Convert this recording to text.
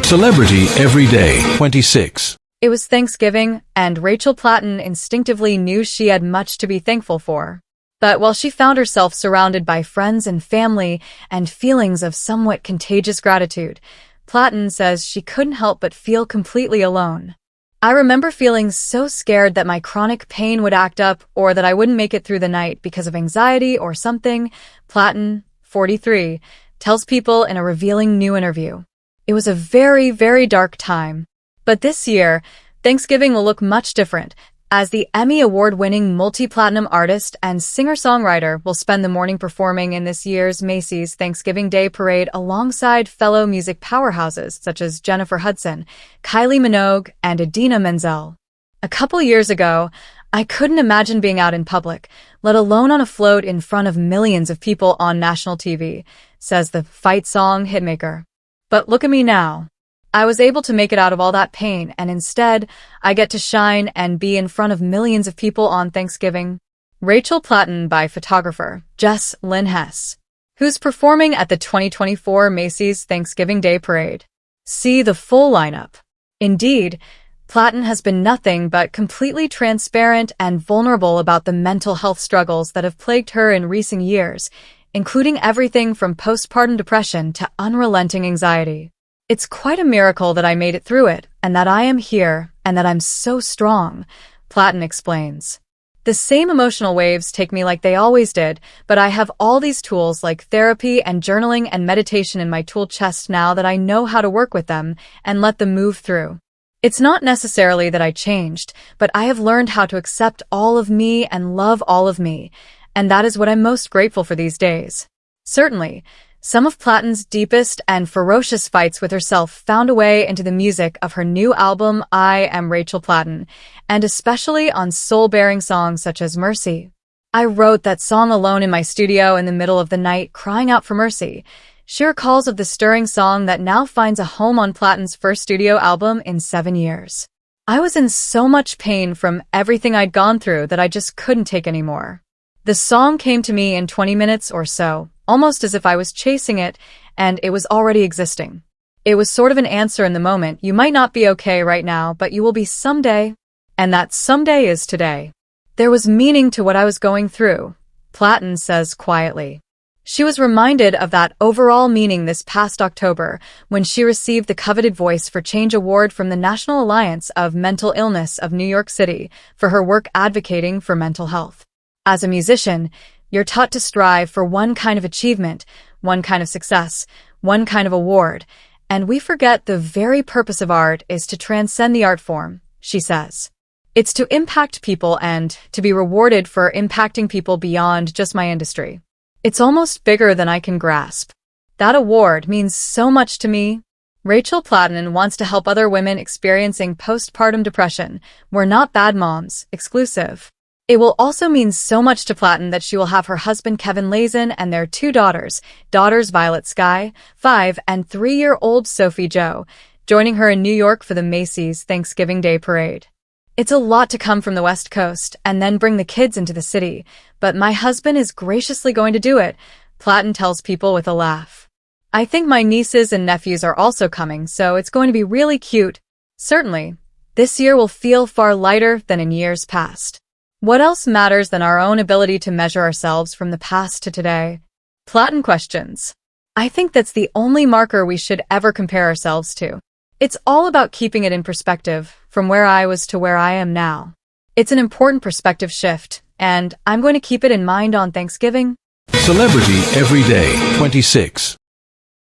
Celebrity Everyday 26. It was Thanksgiving, and Richal Plat instinctively knew she had much to be thankful for. But while she found herself surrounded by friends and family and feelings of somewhat contagious gratitude, Plat says she couldn't help but feel completely alone. I remember feeling so scared that my chronic pain would act up or that I wouldn't make it through the night because of anxiety or something, Plat, 43, tells people in a revealing new interview. It was a very, very dark time. But this year, Thanksgiving will look much different, as the Emmy Award-winning multi-platinum artist and singer-songwriter will spend the morning performing in this year's Macy's Thanksgiving Day Parade alongside fellow music powerhouses such as Jennifer Hudson, Kylie Minogue, and Idina Menzel. A couple years ago, I couldn't imagine being out in public, let alone on a float in front of millions of people on national TV, says the fight song hitmaker. But look at me now. I was able to make it out of all that pain, and instead, I get to shine and be in front of millions of people on Thanksgiving. Richal Plat by photographer Jess Lynn Hess, who's performing at the 2024 Macy's Thanksgiving Day Parade. See the full lineup. Indeed, Plat has been nothing but completely transparent and vulnerable about the mental health struggles that have plagued her in recent years, including everything from postpartum depression to unrelenting anxiety. It's quite a miracle that I made it through it, and that I am here, and that I'm so strong, Plat explains. The same emotional waves take me like they always did, but I have all these tools like therapy and journaling and meditation in my tool chest now that I know how to work with them and let them move through. It's not necessarily that I changed, but I have learned how to accept all of me and love all of me, and that is what I'm most grateful for these days. Certainly, some of Plat's deepest and ferocious fights with herself found a way into the music of her new album, I Am Richal Plat, and especially on soul-bearing songs such as Mercy. I wrote that song alone in my studio in the middle of the night, crying out for mercy. She recalls of the stirring song that now finds a home on Plat's first studio album in 7 years. I was in so much pain from everything I'd gone through that I just couldn't take anymore. The song came to me in 20 minutes or so, almost as if I was chasing it, and it was already existing. It was sort of an answer in the moment. You might not be okay right now, but you will be someday. And that someday is today. There was meaning to what I was going through, Plat says quietly. She was reminded of that overall meaning this past October when she received the coveted Voice for Change Award from the National Alliance of Mental Illness of New York City for her work advocating for mental health. As a musician, you're taught to strive for one kind of achievement, one kind of success, one kind of award, and we forget the very purpose of art is to transcend the art form, she says. It's to impact people and to be rewarded for impacting people beyond just my industry. It's almost bigger than I can grasp. That award means so much to me. Richal Plat wants to help other women experiencing postpartum depression. We're not bad moms, exclusive. It will also mean so much to Plat that she will have her husband Kevin Lazon and their 2 daughters Violet Sky, 5, and 3-year-old Sophie Jo, joining her in New York for the Macy's Thanksgiving Day Parade. It's a lot to come from the West Coast and then bring the kids into the city, but my husband is graciously going to do it, Plat tells people with a laugh. I think my nieces and nephews are also coming, so it's going to be really cute. Certainly, this year will feel far lighter than in years past. What else matters than our own ability to measure ourselves from the past to today? Plat questions. I think that's the only marker we should ever compare ourselves to. It's all about keeping it in perspective, from where I was to where I am now. It's an important perspective shift, and I'm going to keep it in mind on Thanksgiving. Celebrity Everyday 26.